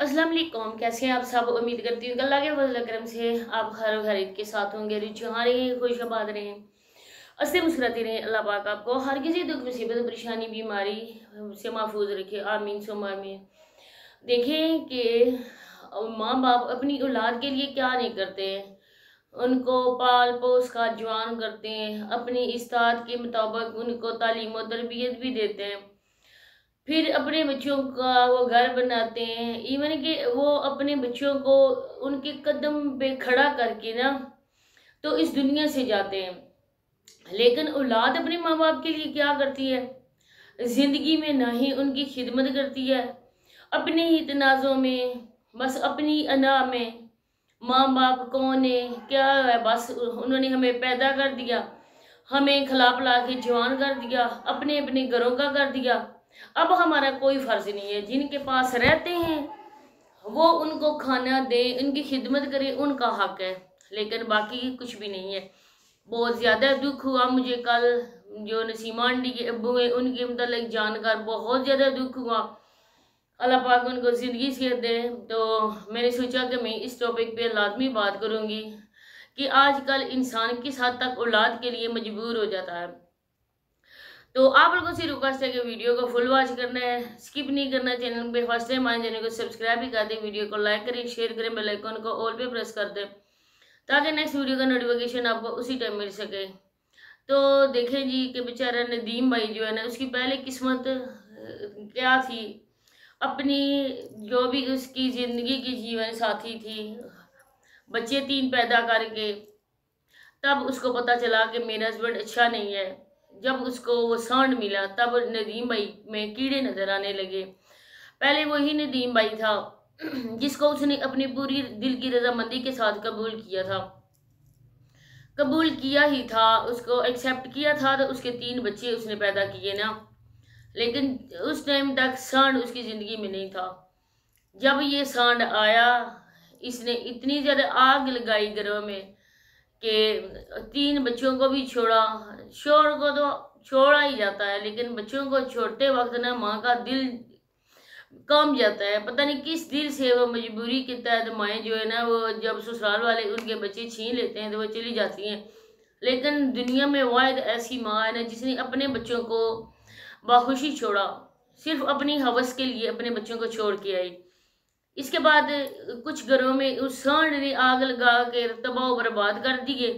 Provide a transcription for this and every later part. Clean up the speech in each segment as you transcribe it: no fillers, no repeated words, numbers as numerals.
अस्सलाम वालेकुम। कैसे हैं आप सब? उम्मीद करती हूँ अल्लाह के फजल करम से आप खैर खैरियत के साथ होंगे, रिझान रहें, खुशआबाद रहें, हंसते मुस्कुराते रहें। अल्लाह पाक आपको हर किसी दुख मुसीबत परेशानी बीमारी से महफूज रखे, आमीन सुम्मा आमीन। देखें कि माँ बाप अपनी औलाद के लिए क्या नहीं करते हैं, उनको पाल पोस कर जवान करते हैं, अपनी इस्तात के मुताबिक उनको तालीम और तरबियत भी देते हैं, फिर अपने बच्चों का वो घर बनाते हैं। इवन कि वो अपने बच्चों को उनके कदम पे खड़ा करके ना तो इस दुनिया से जाते हैं। लेकिन औलाद अपने माँ बाप के लिए क्या करती है? जिंदगी में ना ही उनकी खिदमत करती है, अपने ही तनाज़ों में, बस अपनी अना में माँ बाप कौन है क्या है, बस उन्होंने हमें पैदा कर दिया, हमें खिला पिला के जवान कर दिया, अपने अपने घरों का कर दिया। अब हमारा कोई फर्ज नहीं है, जिनके पास रहते हैं वो उनको खाना दें, उनकी खिदमत करें, उनका हक है, लेकिन बाकी कुछ भी नहीं है। बहुत ज़्यादा दुख हुआ मुझे कल, जो नसीमा आंटी के अब्बू हैं उनके मतलब जानकर बहुत ज़्यादा दुख हुआ। अल्लाह पाक उनको ज़िंदगी सेहत दे। तो मैंने सोचा कि मैं इस टॉपिक पे लाजमी बात करूँगी कि आजकल इंसान किस हद तक औलाद के लिए मजबूर हो जाता है। तो आप लोगों से रिक्वेस्ट है कि वीडियो को फुल वॉच करना है, स्किप नहीं करना। चैनल पे फर्स्ट टाइम आए चैनल को सब्सक्राइब भी कर दें, वीडियो को लाइक करें, शेयर करें, बेल आइकन को ऑल पे प्रेस कर दें ताकि नेक्स्ट वीडियो का नोटिफिकेशन आपको उसी टाइम मिल सके। तो देखें जी कि बेचारा नदीम भाई जो है ना, उसकी पहले किस्मत क्या थी, अपनी जो भी उसकी ज़िंदगी की जीवन साथी थी, बच्चे 3 पैदा करके, तब उसको पता चला कि मेरा हस्बैंड अच्छा नहीं है। जब उसको वो सांड मिला तब नदीम भाई में कीड़े नजर आने लगे। पहले वही नदीम भाई था जिसको उसने अपनी पूरी दिल की रजामंदी के साथ कबूल किया था, कबूल किया ही था, उसको एक्सेप्ट किया था, तो उसके 3 बच्चे उसने पैदा किए ना। लेकिन उस टाइम तक सांड उसकी ज़िंदगी में नहीं था। जब ये सांड आया, इसने इतनी ज़्यादा आग लगाई घरों में कि 3 बच्चों को भी छोड़ा। शोर को तो छोड़ा ही जाता है, लेकिन बच्चों को छोड़ते वक्त ना माँ का दिल काम जाता है। पता नहीं किस दिल से वो मजबूरी के तहत माएँ जो है ना, वो जब ससुराल वाले उनके बच्चे छीन लेते हैं तो वो चली जाती हैं। लेकिन दुनिया में वाहिद ऐसी माँ है ना जिसने अपने बच्चों को बाखुशी छोड़ा, सिर्फ अपनी हवस के लिए अपने बच्चों को छोड़ के आई। इसके बाद कुछ घरों में उस सांड ने आग लगा के तबाह बर्बाद कर दिए।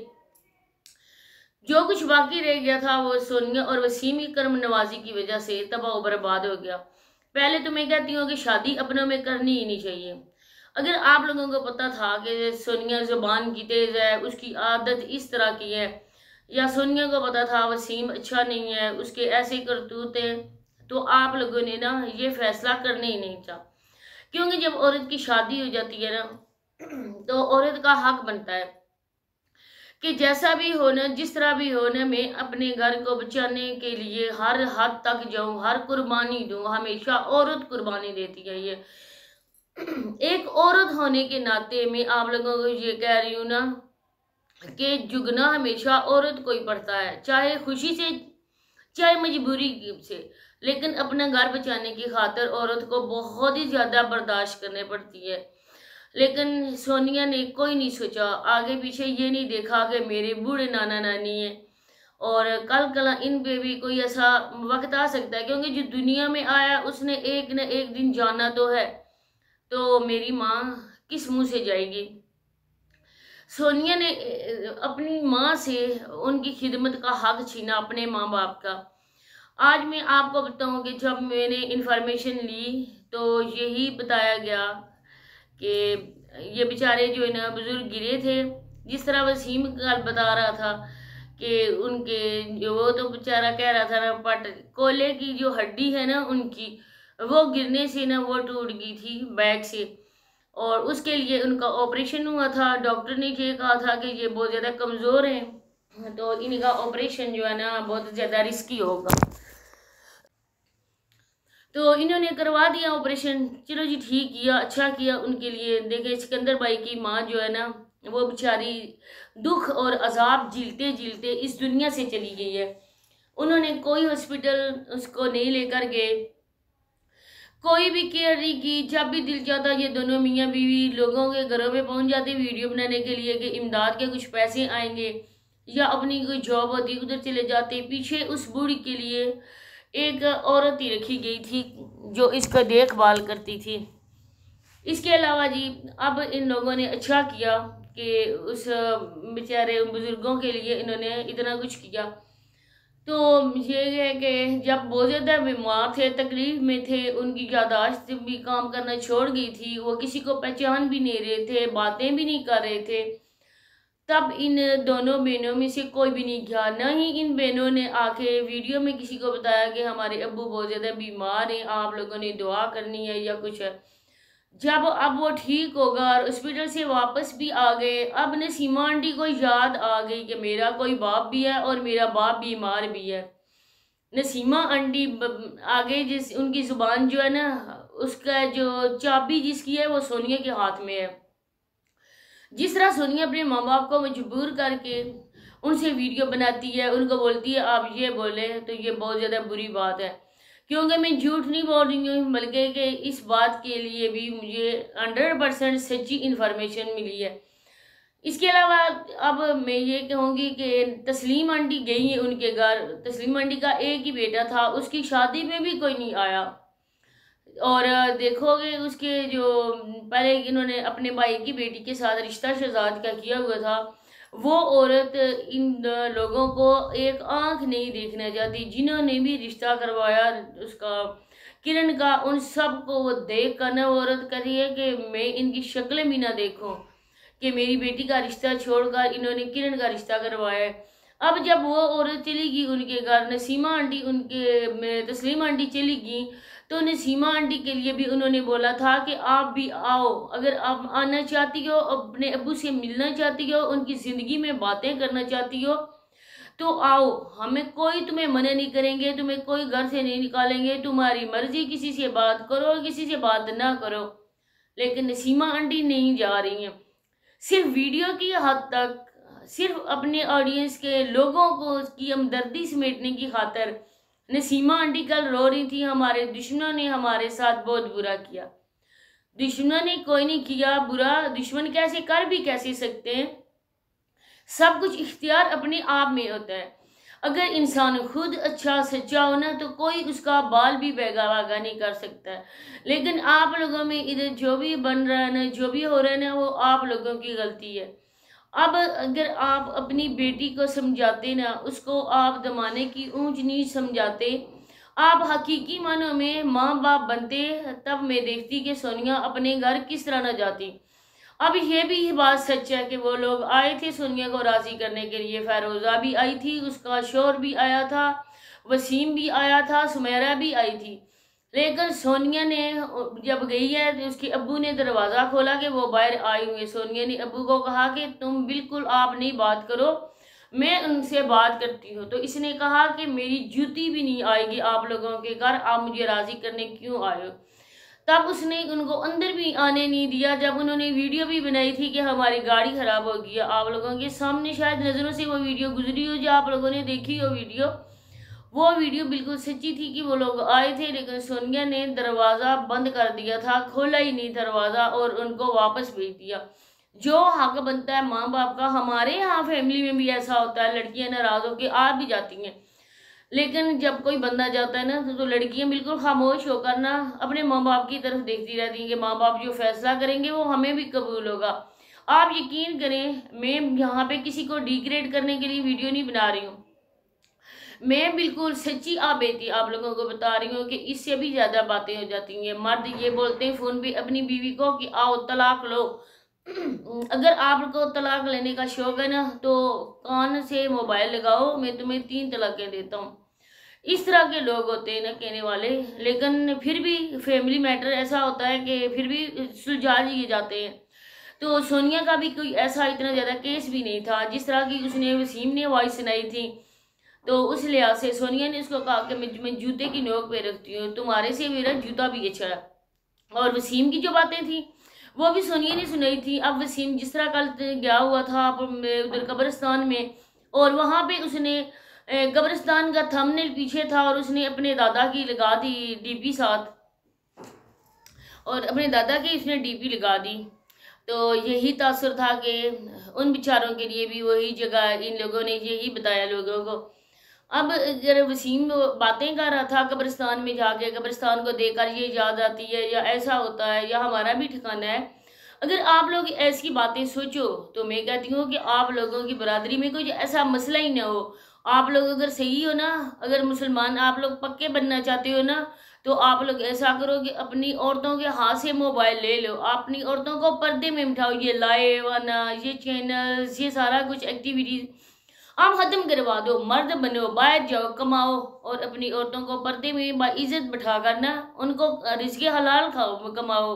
जो कुछ बाकी रह गया था वो सोनिया और वसीम की कर्म नवाजी की वजह से तबाह बर्बाद हो गया। पहले तो मैं कहती हूँ कि शादी अपनों में करनी ही नहीं चाहिए। अगर आप लोगों को पता था कि सोनिया जुबान की तेज है, उसकी आदत इस तरह की है, या सोनिया को पता था वसीम अच्छा नहीं है, उसके ऐसे करतूत हैं, तो आप लोगों ने ना ये फैसला करने ही नहीं था। क्योंकि जब औरत की शादी हो जाती है ना तो औरत का हक बनता है कि जैसा भी हो ना, जिस तरह भी हो ना, मैं अपने घर को बचाने के लिए हर हद तक जाऊं, हर कुर्बानी दूं। हमेशा औरत कुर्बानी देती है। ये एक औरत होने के नाते मैं आप लोगों को ये कह रही हूँ ना कि जुगना हमेशा औरत को ही पड़ता है, चाहे खुशी से चाहे मजबूरी से। लेकिन अपना घर बचाने की खातिर औरत को बहुत ही ज़्यादा बर्दाश्त करने पड़ती है। लेकिन सोनिया ने कोई नहीं सोचा, आगे पीछे ये नहीं देखा कि मेरे बूढ़े नाना नानी हैं और कल कल इन पे भी कोई ऐसा वक्त आ सकता है, क्योंकि जो दुनिया में आया उसने एक न एक दिन जाना तो है। तो मेरी माँ किस मुंह से जाएगी? सोनिया ने अपनी माँ से उनकी खिदमत का हक छीना, अपने माँ बाप का। आज मैं आपको बताऊं कि जब मैंने इंफॉर्मेशन ली तो यही बताया गया कि ये बेचारे जो है ना बुजुर्ग गिरे थे। जिस तरह वसीम कल बता रहा था कि उनके जो वो तो बेचारा कह रहा था ना, पट कोले की जो हड्डी है ना उनकी, वो गिरने से ना वो टूट गई थी बैक से, और उसके लिए उनका ऑपरेशन हुआ था। डॉक्टर ने ये कहा था कि ये बहुत ज़्यादा कमज़ोर हैं, तो इनका ऑपरेशन जो है ना बहुत ज़्यादा रिस्की होगा। तो इन्होंने करवा दिया ऑपरेशन। चलो जी, ठीक किया, अच्छा किया उनके लिए। देखे सिकंदर भाई की माँ जो है ना, वो बेचारी दुख और अजाब झीलते झीलते इस दुनिया से चली गई है। उन्होंने कोई हॉस्पिटल उसको नहीं लेकर गए, कोई भी केयर नहीं की। जब भी दिल चाहता ये दोनों मियाँ बीवी लोगों के घरों में पहुंच जाते वीडियो बनाने के लिए कि इमदाद के कुछ पैसे आएंगे, या अपनी कोई जॉब होती उधर चले जाते। पीछे उस बूढ़ी के लिए एक औरत ही रखी गई थी जो इसका देखभाल करती थी। इसके अलावा जी अब इन लोगों ने अच्छा किया कि उस बेचारे बुजुर्गों के लिए इन्होंने इतना कुछ किया। तो ये है कि जब बहुत ज़्यादा बीमार थे, तकलीफ में थे, उनकी याददाश्त भी काम करना छोड़ गई थी, वो किसी को पहचान भी नहीं रहे थे, बातें भी नहीं कर रहे थे, तब इन दोनों बहनों में से कोई भी नहीं गया। न ही इन बहनों ने आके वीडियो में किसी को बताया कि हमारे अब्बू बहुत ज़्यादा बीमार हैं, आप लोगों ने दुआ करनी है या कुछ है। जब अब वो ठीक होगा और हॉस्पिटल से वापस भी आ गए, अब नसीमा आंटी को याद आ गई कि मेरा कोई बाप भी है और मेरा बाप बीमार भी है। नसीमा आंटी आगे जिस उनकी ज़ुबान जो है ना, उसका जो चाबी जिसकी है वो सोनिया के हाथ में है। जिस तरह सोनिया अपने माँ बाप को मजबूर करके उनसे वीडियो बनाती है, उनको बोलती है आप ये बोले, तो ये बहुत ज़्यादा बुरी बात है। क्योंकि मैं झूठ नहीं बोल रही हूँ, बल्कि कि इस बात के लिए भी मुझे 100% सच्ची इन्फॉर्मेशन मिली है। इसके अलावा अब मैं ये कहूँगी कि तस्लीम आंटी गई है उनके घर। तस्लीम आंटी का एक ही बेटा था, उसकी शादी में भी कोई नहीं आया। और देखोगे उसके जो पहले इन्होंने अपने भाई की बेटी के साथ रिश्ता शहजाद का किया हुआ था, वो औरत इन लोगों को एक आंख नहीं देखना चाहती। जिन्होंने भी रिश्ता करवाया उसका किरण का, उन सब को वो देख कर ना वो औरत कह रही है कि मैं इनकी शक्लें भी ना देखूं कि मेरी बेटी का रिश्ता छोड़कर इन्होंने किरण का रिश्ता करवाया है। अब जब वो औरत चली गई उनके घर, नसीमा आंटी उनके तस्लीम आंटी चली गई, तो नसीमा आंटी के लिए भी उन्होंने बोला था कि आप भी आओ, अगर आप आना चाहती हो, अपने अब्बू से मिलना चाहती हो, उनकी ज़िंदगी में बातें करना चाहती हो तो आओ, हमें कोई तुम्हें मना नहीं करेंगे, तुम्हें कोई घर से नहीं निकालेंगे, तुम्हारी मर्जी, किसी से बात करो किसी से बात ना करो। लेकिन नसीमा आंटी नहीं जा रही हैं, सिर्फ वीडियो की हद तक, सिर्फ अपने ऑडियंस के लोगों को की हमदर्दी समेटने की खातर नसीमा आंटी कल रो रही थी हमारे दुश्मनों ने हमारे साथ बहुत बुरा किया। दुश्मनों ने कोई नहीं किया बुरा, दुश्मन कैसे कर भी कैसे सकते हैं। सब कुछ इख्तियार अपने आप में होता है। अगर इंसान खुद अच्छा सच्चा हो ना, तो कोई उसका बाल भी बेगा वागा नहीं कर सकता है। लेकिन आप लोगों में इधर जो भी बन रहा है ना, जो भी हो रहा है ना, वो आप लोगों की गलती है। अब अगर आप अपनी बेटी को समझाते ना, उसको आप ज़माने की ऊंच नीच समझाते, आप हकीकी मानों में माँ बाप बनते, तब मैं देखती कि सोनिया अपने घर किस तरह न जाती। अब ये भी बात सच है कि वो लोग आए थे सोनिया को राज़ी करने के लिए। फ़ैरोज़ा भी आई थी, उसका शोहर भी आया था, वसीम भी आया था, सुमेरा भी आई थी। लेकिन सोनिया ने जब गई है तो उसके अब्बू ने दरवाज़ा खोला कि वो बाहर आए हुए। सोनिया ने अब्बू को कहा कि तुम बिल्कुल आप नहीं बात करो, मैं उनसे बात करती हूँ। तो इसने कहा कि मेरी जूती भी नहीं आएगी आप लोगों के घर, आप मुझे राज़ी करने क्यों आए हो। तब उसने उनको अंदर भी आने नहीं दिया। जब उन्होंने वीडियो भी बनाई थी कि हमारी गाड़ी ख़राब हो गई है, आप लोगों के सामने शायद नज़रों से वो वीडियो गुजरी हो, जो आप लोगों ने देखी हो वीडियो, वो वीडियो बिल्कुल सच्ची थी कि वो लोग आए थे। लेकिन सोनिया ने दरवाज़ा बंद कर दिया था, खोला ही नहीं दरवाज़ा और उनको वापस भेज दिया। जो हक बनता है माँ बाप का, हमारे यहाँ फैमिली में भी ऐसा होता है, लड़कियाँ नाराज़ होकर आ भी जाती हैं, लेकिन जब कोई बंदा जाता है ना, तो लड़कियाँ बिल्कुल खामोश होकर ना अपने माँ बाप की तरफ देखती रहती हैं कि माँ बाप जो फैसला करेंगे वो हमें भी कबूल होगा। आप यकीन करें, मैं यहाँ पे किसी को डिग्रेड करने के लिए वीडियो नहीं बना रही हूँ, मैं बिल्कुल सच्ची बेटी आप लोगों को बता रही हूँ कि इससे भी ज़्यादा बातें हो जाती हैं। मर्द ये बोलते हैं फ़ोन पे अपनी बीवी को कि आओ तलाक लो। अगर आपको तलाक लेने का शौक़ है ना, तो कान से मोबाइल लगाओ, मैं तुम्हें 3 तलाक़ें देता हूँ। इस तरह के लोग होते हैं ना कहने वाले। लेकिन फिर भी फैमिली मैटर ऐसा होता है कि फिर भी सुलझा लिए जाते हैं। तो सोनिया का भी कोई ऐसा इतना ज़्यादा केस भी नहीं था। जिस तरह की उसने वसीम ने वॉइस सुनाई थी, तो उस लिहाज से सोनिया ने उसको कहा कि मैं जूते की नोक पे रखती हूँ, तुम्हारे से मेरा जूता भी अच्छा है। और वसीम की जो बातें थी वो भी सोनिया ने सुनाई थी। अब वसीम जिस तरह कल गया हुआ था उधर कब्रिस्तान में, और वहाँ पे उसने कब्रिस्तान का थंबनेल पीछे था और उसने अपने दादा की लगा दी डीपी साथ, और अपने दादा की उसने डीपी लगा दी। तो यही तासुर था कि उन बेचारों के लिए भी वही जगह इन लोगों ने यही बताया लोगों को। अब अगर वसीम बातें कर रहा था कब्रिस्तान में जाके, कब्रिस्तान को देखकर ये याद आती है या ऐसा होता है या हमारा भी ठिकाना है, अगर आप लोग ऐसी बातें सोचो तो मैं कहती हूँ कि आप लोगों की बरादरी में कोई ऐसा मसला ही ना हो। आप लोग अगर सही हो ना, अगर मुसलमान आप लोग पक्के बनना चाहते हो ना, तो आप लोग ऐसा करो कि अपनी औरतों के हाथ से मोबाइल ले लो, अपनी औरतों को पर्दे में बिठाओ। ये लाइव आना, ये चैनल्स, ये सारा कुछ एक्टिविटीज आप खत्म करवा दो। मर्द बनो, बाहर जाओ, कमाओ और अपनी औरतों को पर्दे में बाइज्जत बैठा कर ना उनको रिज़्क़ हलाल खाओ, कमाओ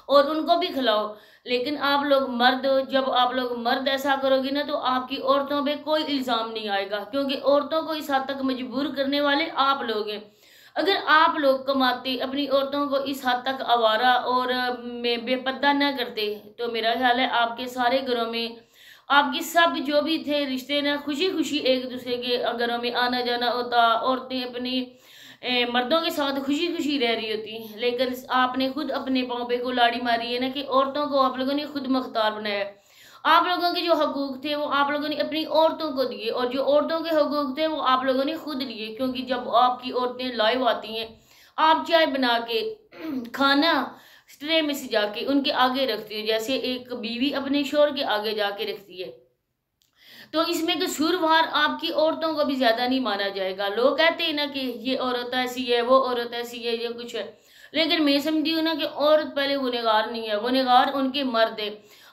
और उनको भी खिलाओ। लेकिन आप लोग मर्द, जब आप लोग मर्द ऐसा करोगे ना तो आपकी औरतों पे कोई इल्ज़ाम नहीं आएगा, क्योंकि औरतों को इस हद तक मजबूर करने वाले आप लोग हैं। अगर आप लोग कमाते, अपनी औरतों को इस हद तक आवारा और बेपर्दा न करते, तो मेरा ख्याल है आपके सारे घरों में, आपकी सब जो भी थे रिश्ते ना खुशी खुशी एक दूसरे के घरों में आना जाना होता, औरतें अपनी मर्दों के साथ खुशी खुशी रह रही होती। लेकिन आपने खुद अपने पाँव पे कुल्हाड़ी मारी है ना कि औरतों को आप लोगों ने खुद मुख्तार बनाया। आप लोगों के जो हकूक थे वो आप लोगों ने अपनी औरतों को दिए, और जो औरतों के हकूक थे वो आप लोगों ने खुद लिए। क्योंकि जब आपकी औरतें लाइव आती हैं, आप चाय बना के खाना ट्रे में सजा के उनके आगे रखती है, जैसे एक बीवी अपने शोहर के आगे जाके रखती है, तो इसमें कसूरवार आपकी औरतों को भी ज्यादा नहीं माना जाएगा। लोग कहते हैं ना कि ये औरत ऐसी है, वो औरत ऐसी है, ये कुछ है, लेकिन मैं समझती हूँ ना कि औरत पहले गुनहगार नहीं है, गुनहगार उनके मर्द है।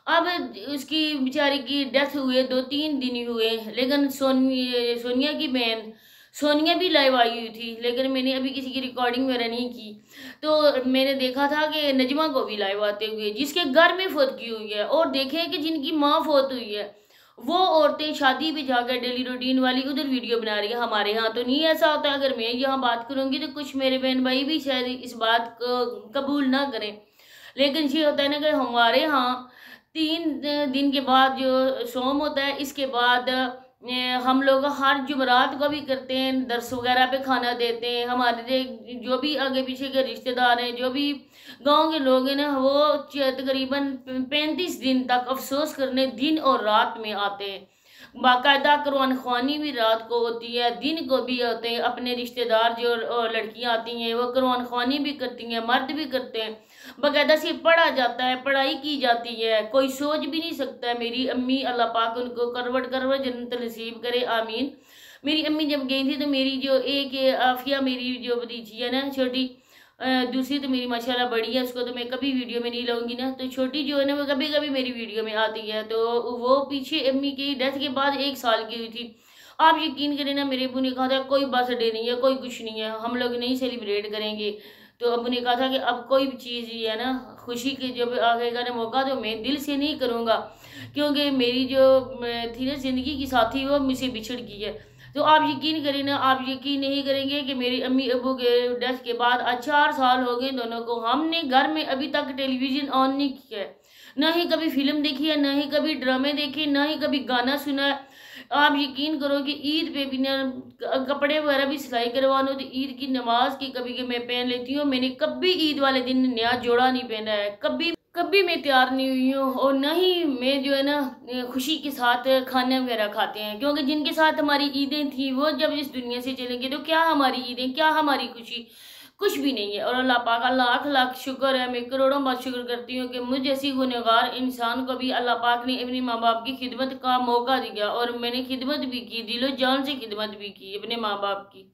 अब उसकी बेचारी की डेथ हुए 2-3 दिन हुए, लेकिन सोनिया की बहन सोनिया भी लाइव आई हुई थी, लेकिन मैंने अभी किसी की रिकॉर्डिंग वगैरह नहीं की। तो मैंने देखा था कि नजमा को भी लाइव आते हुए, जिसके घर में फौत की हुई है, और देखें कि जिनकी माँ फौत हुई है वो औरतें शादी पे जाकर डेली रूटीन वाली उधर वीडियो बना रही है। हमारे यहाँ तो नहीं ऐसा होता। अगर मैं यहाँ बात करूँगी तो कुछ मेरे बहन भाई भी शायद इस बात को कबूल ना करें, लेकिन ये होता है ना कि हमारे यहाँ 3 दिन के बाद जो सोम होता है, इसके बाद हम लोग हर जुमरात को भी करते हैं, दर्स वगैरह पे खाना देते हैं। हमारे जो भी आगे पीछे के रिश्तेदार हैं, जो भी गांव के लोग हैं ना, वो तकरीबन 35 दिन तक अफसोस करने दिन और रात में आते हैं। बाकायदा कुर्बान ख्वानी भी रात को होती है, दिन को भी होते हैं। अपने रिश्तेदार जो लड़कियां आती हैं वो कुर्बान ख्वानी भी करती हैं, मर्द भी करते हैं। बाकायदा से पढ़ा जाता है, पढ़ाई की जाती है, कोई सोच भी नहीं सकता है। मेरी अम्मी, अल्लाह पाक उनको करवट करवट जन्नत नसीब करे, आमीन। मेरी अम्मी जब गई थी तो मेरी जो एक आफिया, मेरी जो भतीजी है ना छोटी, दूसरी तो मेरी माशाल्लाह बड़ी है, उसको तो मैं कभी वीडियो में नहीं लाऊंगी ना, तो छोटी जो है ना वो कभी कभी मेरी वीडियो में आती है। तो वो पीछे अम्मी की डेथ के बाद 1 साल की हुई थी। आप यकीन करें ना, मेरे अबू ने कहा था कोई बर्थडे नहीं है, कोई कुछ नहीं है, हम लोग नहीं सेलिब्रेट करेंगे। तो अबू ने कहा था कि अब कोई भी चीज़ ही है ना, खुशी के जब आएगा ना मौका तो मैं दिल से नहीं करूँगा, क्योंकि मेरी जो थी ना ज़िंदगी की साथी वो मुझसे बिछड़ गई है। तो आप यकीन करें ना, आप यकीन नहीं करेंगे कि मेरी अम्मी अबू के डेथ के बाद 4 साल हो गए दोनों को। हमने घर में अभी तक टेलीविज़न ऑन नहीं किया है, ना ही कभी फिल्म देखी है, ना ही कभी ड्रामे देखे, ना ही कभी गाना सुना है। आप यकीन करो कि ईद पे भी ना कपड़े वगैरह भी सिलाई करवाना, तो ईद की नमाज की कभी कि मैं पहन लेती हूँ। मैंने कभी ईद वाले दिन नया जोड़ा नहीं पहना है, कभी कभी मैं तैयार नहीं हुई हूँ। और न ही मैं जो है ना खुशी के साथ खाने वगैरह खाते हैं, क्योंकि जिनके साथ हमारी ईदें थी वो जब इस दुनिया से चले गए तो क्या हमारी ईदें, क्या हमारी खुशी, कुछ भी नहीं है। और अल्लाह पाक का लाख लाख शुक्र है, मैं करोड़ों बार शुक्र करती हूँ कि मुझ जैसी गुनहगार इंसान को भी अल्लाह पाक ने अपने माँ बाप की खिदमत का मौका दिया, और मैंने खिदमत भी की, दिलो जान से खिदमत भी की अपने माँ बाप की।